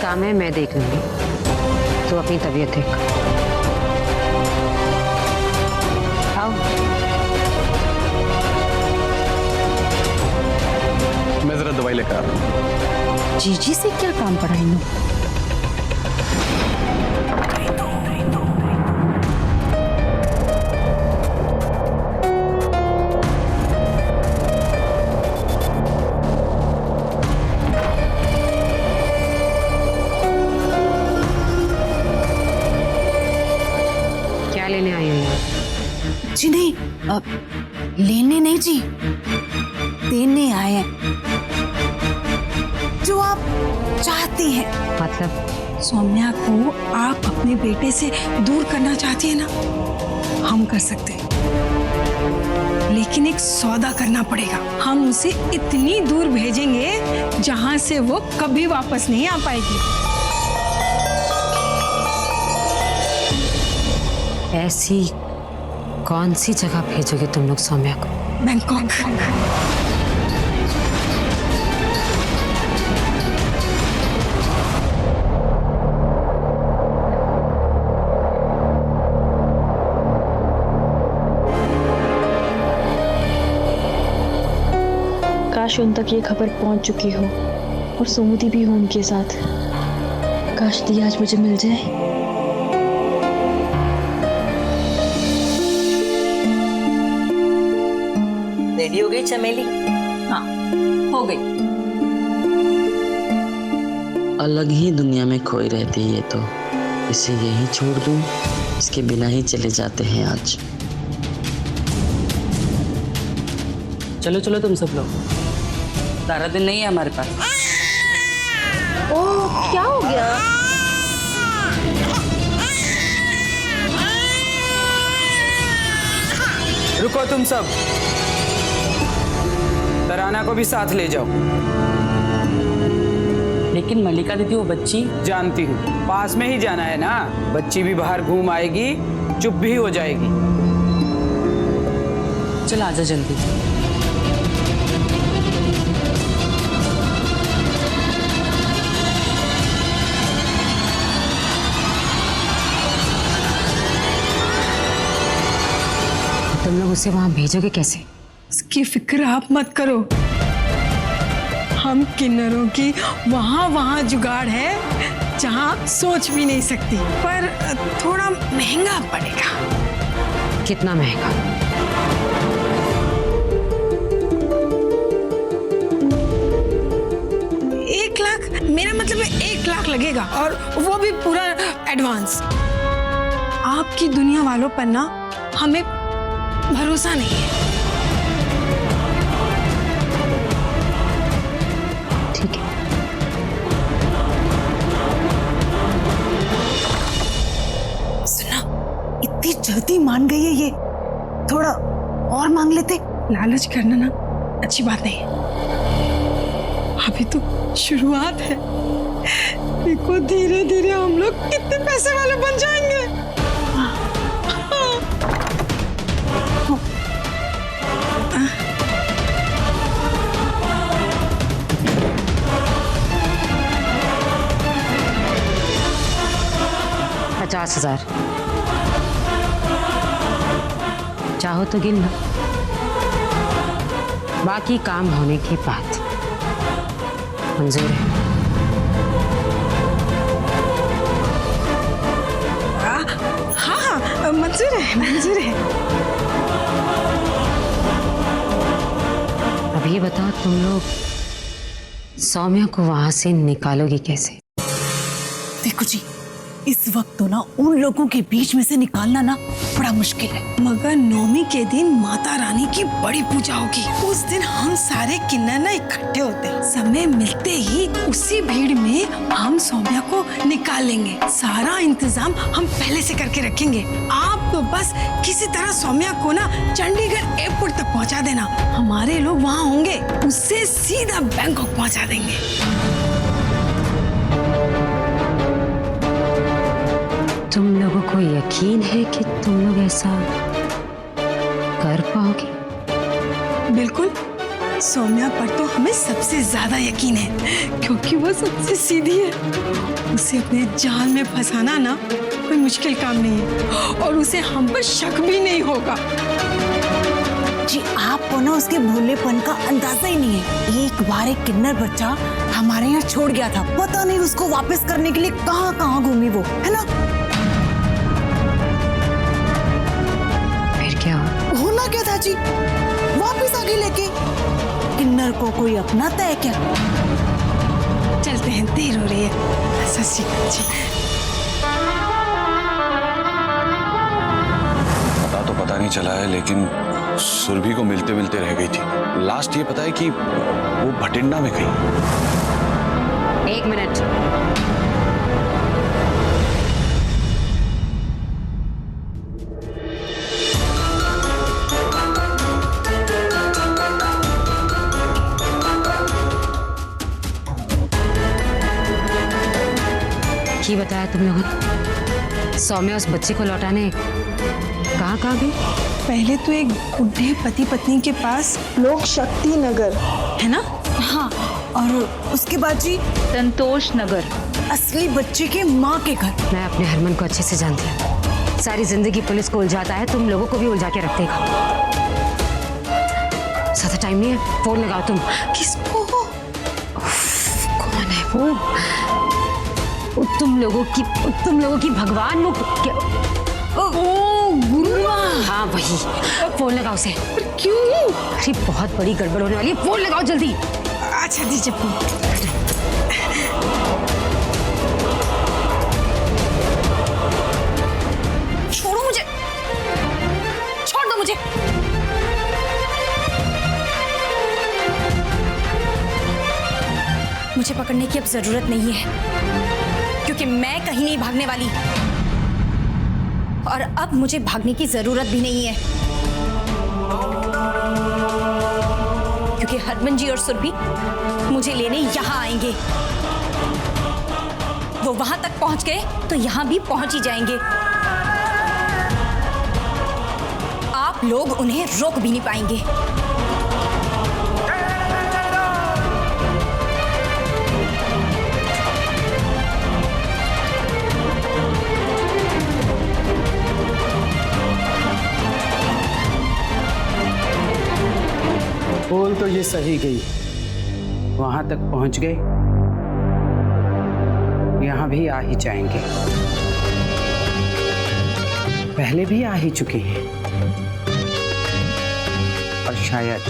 काम है मैं देख लूंगी, तू अपनी तबीयत देख। आओ। मैं जरा दवाई लेकर आ रहा हूँ। जीजी से क्या काम पड़ा इन्हों? क्या लेने आई हो? जी नहीं, लेने नहीं जी, देने आए हैं जो आप चाहती हैं। मतलब सौम्या को आप अपने बेटे से दूर करना चाहती है ना, हम कर सकते हैं, लेकिन एक सौदा करना पड़ेगा। हम उसे इतनी दूर भेजेंगे जहां से वो कभी वापस नहीं आ पाएगी। ऐसी कौन सी जगह भेजोगे तुम लोग सौम्या को? बैंकॉक। काश उन तक ये खबर पहुंच चुकी हो और सुमति भी हो उनके साथ। काश दिया आज मुझे मिल जाए। रेडी हो गई चमेली? हाँ, हो गई। अलग ही दुनिया में खोई रहती है ये तो। इसे यहीं छोड़ दूं, इसके बिना ही चले जाते हैं आज। चलो चलो तुम सब लोग, सारा दिन नहीं है हमारे पास। ओह, क्या हो गया? रुको तुम सब, तराना को भी साथ ले जाओ। लेकिन मल्लिका दीदी वो बच्ची। जानती हूँ, पास में ही जाना है ना, बच्ची भी बाहर घूम आएगी, चुप भी हो जाएगी। चल आजा जल्दी। तुम लोग उसे वहां भेजोगे कैसे? इसकी फिक्र आप मत करो, हम किन्नरों की वहां जुगाड़ है जहां आप सोच भी नहीं सकती, पर थोड़ा महंगा पड़ेगा। कितना महंगा? एक लाख, मेरा मतलब है 1 लाख लगेगा, और वो भी पूरा एडवांस। आपकी दुनिया वालों पर ना हमें भरोसा नहीं है। ठीक है। सुना, इतनी जल्दी मान गई है ये, थोड़ा और मांग लेते। लालच करना ना अच्छी बात नहीं है, अभी तो शुरुआत है। देखो धीरे धीरे हम लोग कितने पैसे वाले बन जाएंगे। $50,000 चाहो तो गिन लो, बाकी काम होने के बाद। मंजूर है? हाँ, मंजूर है, मंजूर है। अब ये बताओ, तुम लोग सौम्या को वहां से निकालोगी कैसे? देखो जी, इस वक्त तो ना उन लोगों के बीच में से निकालना ना बड़ा मुश्किल है, मगर नौमी के दिन माता रानी की बड़ी पूजा होगी। उस दिन हम सारे किन्नर ना इकट्ठे होते हैं। समय मिलते ही उसी भीड़ में हम सौम्या को निकालेंगे। सारा इंतजाम हम पहले से करके रखेंगे। आप तो बस किसी तरह सौम्या को ना चंडीगढ़ एयरपोर्ट तक पहुंचा देना। हमारे लोग वहाँ होंगे, उससे सीधा बैंकॉक पहुंचा देंगे। तुम लोगों को यकीन है कि तुम लोग ऐसा कर पाओगे? बिल्कुल, सौम्या पर तो हमें सबसे ज्यादा यकीन है, क्योंकि वो सबसे सीधी है। उसे अपने जाल में फंसाना ना कोई मुश्किल काम नहीं है, और उसे हम पर शक भी नहीं होगा। जी आपको ना उसके भोलेपन का अंदाजा ही नहीं है। एक बार एक किन्नर बच्चा हमारे यहाँ छोड़ गया था, पता नहीं उसको वापस करने के लिए कहाँ कहाँ घूमी वो, है ना? फिर क्या हुआ? होना क्या था जी, वापस आगे लेके। किन्नर को कोई अपनाता है क्या? चलते हैं, देर हो रही है। सत श्री अकाल जी। पता नहीं चला है, लेकिन सुरभि को मिलते मिलते रह गई थी। लास्ट ये पता है कि वो भटिंडा में गई। 1 मिनट। क्या बताया तुम लोगों ने? सौम्या उस बच्चे को लौटाने कहाँ गई? पहले तो एक बुढ़े पति पत्नी के पास, लोक शक्ति नगर, है ना? हाँ, और उसके बाद जी संतोष नगर, असली बच्चे के माँ के घर। मैं अपने हरमन को अच्छे से जानती हूँ। सारी जिंदगी पुलिस को उलझाता है, तुम लोगों को भी उलझा के रख देगा। ज्यादा टाइम नहीं है, फोन लगाओ तुम। किसको? कौन है वो? तुम लोगों की भगवान वो गुरुआ। हाँ वही, फोन लगाओ उसे। क्यों? अरे बहुत बड़ी गड़बड़ होने वाली है, फोन लगाओ जल्दी। अच्छा दीजिए फोन। छोड़ो मुझे, छोड़ दो मुझे। मुझे पकड़ने की अब जरूरत नहीं है, क्योंकि मैं कहीं नहीं भागने वाली, और अब मुझे भागने की जरूरत भी नहीं है, क्योंकि हरमन जी और सुरभि मुझे लेने यहां आएंगे। वो वहां तक पहुंच गए तो यहां भी पहुंच ही जाएंगे। आप लोग उन्हें रोक भी नहीं पाएंगे। बोल तो ये सही गई, वहां तक पहुंच गए, यहां भी आ ही जाएंगे। पहले भी आ ही चुके हैं, और शायद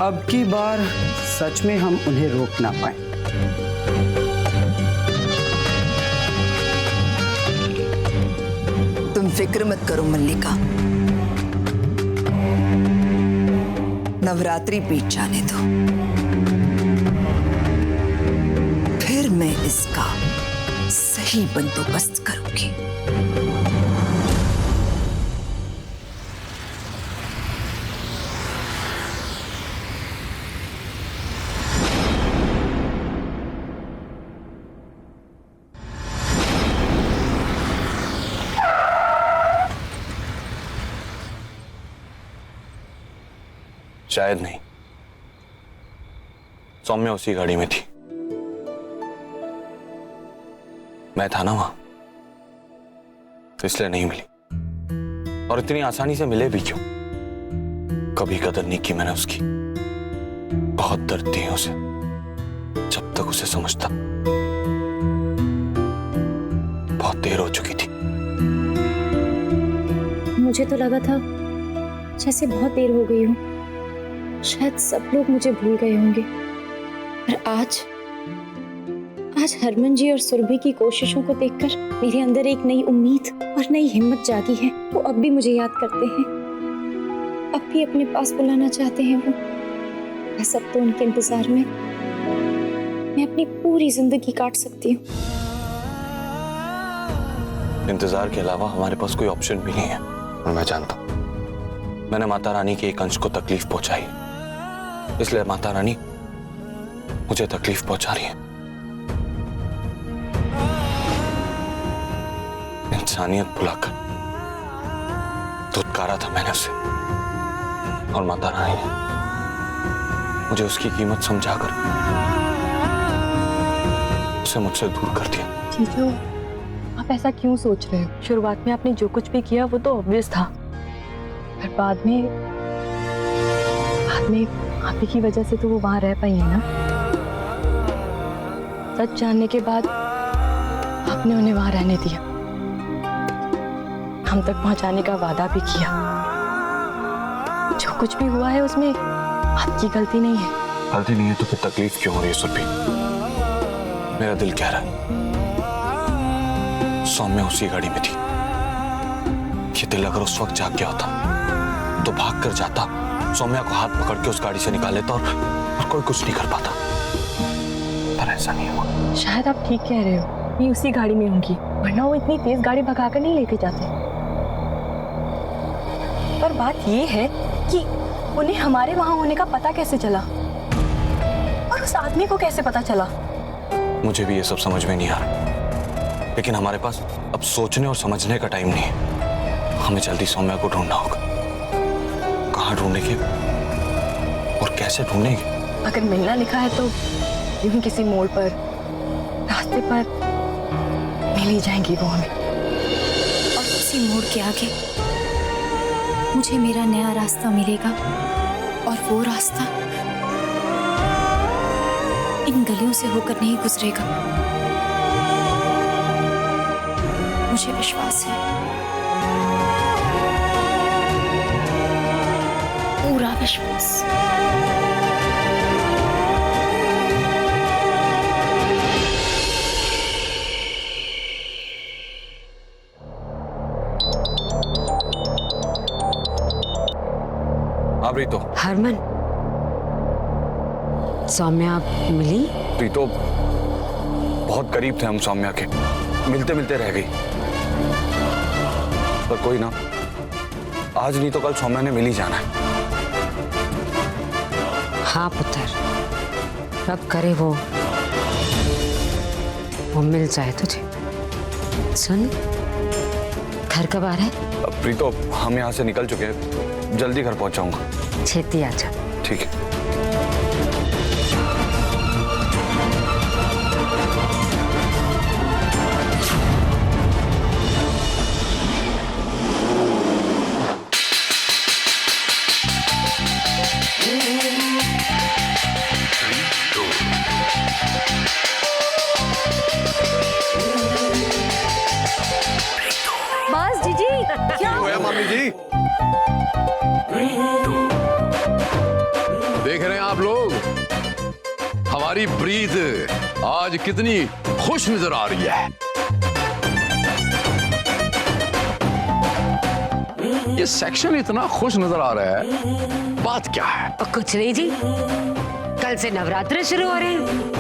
अब की बार सच में हम उन्हें रोक ना पाए। तुम फिक्र मत करो मल्लिका, नवरात्रि बीत जाने दो, फिर मैं इसका सही बंदोबस्त करूंगी। शायद नहीं, सौम्या उसी गाड़ी में थी। मैं था ना वहां, इसलिए नहीं मिली। और इतनी आसानी से मिले भी क्यों? कभी कदर नहीं की मैंने उसकी। बहुत दर्द दी उसे, जब तक उसे समझता। बहुत देर हो चुकी थी। मुझे तो लगा था जैसे बहुत देर हो गई हो, शायद सब लोग मुझे भूल गए होंगे। पर आज हरमन जी और सुरभि की कोशिशों को देखकर मेरे अंदर एक नई उम्मीद और नई हिम्मत जागी है। वो अब भी मुझे याद करते हैं, अब भी अपने पास बुलाना चाहते हैं वो। बस अब तो उनके इंतजार में मैं अपनी पूरी जिंदगी काट सकती हूँ। इंतजार के अलावा हमारे पास कोई ऑप्शन भी नहीं है। और मैं जानता हूं, मैंने माता रानी के एक अंश को तकलीफ पहुंचाई, इसलिए माता रानी मुझे तकलीफ पहुंचा रही है। इंसानियत भुलाकर धुतकारा था मैंने उसे, और माता रानी ने मुझे उसकी कीमत समझाकर उसे मुझसे दूर कर दिया। जीजू, आप ऐसा क्यों सोच रहे हो? शुरुआत में आपने जो कुछ भी किया वो तो ऑब्वियस था, पर बाद में आप ही की वजह से तो वो वहां रह पाई है ना। सच जानने के बाद आपने उन्हें वहां रहने दिया, हम तक पहुंचाने का वादा भी किया। जो कुछ भी हुआ है उसमें आपकी गलती नहीं है। गलती नहीं है तो फिर तकलीफ क्यों हो रही है सुरभि? मेरा दिल कह रहा है सौम्या उसी गाड़ी में थी। ये दिल अगर उस वक्त जाग गया होता तो भाग कर जाता, सौम्या को हाथ पकड़ के उस गाड़ी से निकाल लेता और कोई कुछ नहीं कर पाता, पर ऐसा नहीं हुआ। शायद आप ठीक कह रहे हो, ये उसी गाड़ी में होंगी, वरना वो इतनी तेज गाड़ी भगाकर नहीं लेके जाते। पर बात ये है कि उन्हें हमारे वहां होने का पता कैसे चला और उस आदमी को कैसे पता चला? मुझे भी ये सब समझ में नहीं आ रहा, लेकिन हमारे पास अब सोचने और समझने का टाइम नहीं है। हमें जल्दी सौम्या को ढूंढना होगा। कहाँ ढूंढेंगे और कैसे ढूंढेंगे? अगर मिलना लिखा है तो यूं किसी मोड़ पर, रास्ते पर मिल ही जाएंगी वो हमें। और उसी मोड़ के आगे मुझे मेरा नया रास्ता मिलेगा, और वो रास्ता इन गलियों से होकर नहीं गुजरेगा। मुझे विश्वास है, पूरा विश्वास। प्रीतो। हरमन, सौम्या मिली? प्रीतो, बहुत करीब थे हम सौम्या के, मिलते मिलते रह गई। पर कोई ना, आज नहीं तो कल सौम्या ने मिल ही जाना है। हाँ पुत्र, रब करे वो मिल जाए तुझे। सुन, घर कब आ रहा है? प्रीतो, हम यहाँ से निकल चुके हैं, जल्दी घर पहुंच जाऊंगा। छेती आजा। ठीक है। बस जीजी, क्या हुआ मम्मी जी? देख रहे हैं आप लोग, हमारी प्रीत आज कितनी खुश नजर आ रही है। ये सेक्शन इतना खुश नजर आ रहा है, बात क्या है? कुछ नहीं जी, कल से नवरात्र शुरू हो रहे हैं।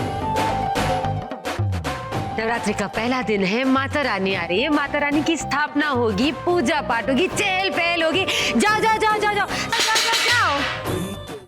नवरात्रि का पहला दिन है, माता रानी आ रही है, माता रानी की स्थापना होगी, पूजा पाठ होगी, चहल पहल होगी। जाओ जाओ जाओ जाओ जाओ।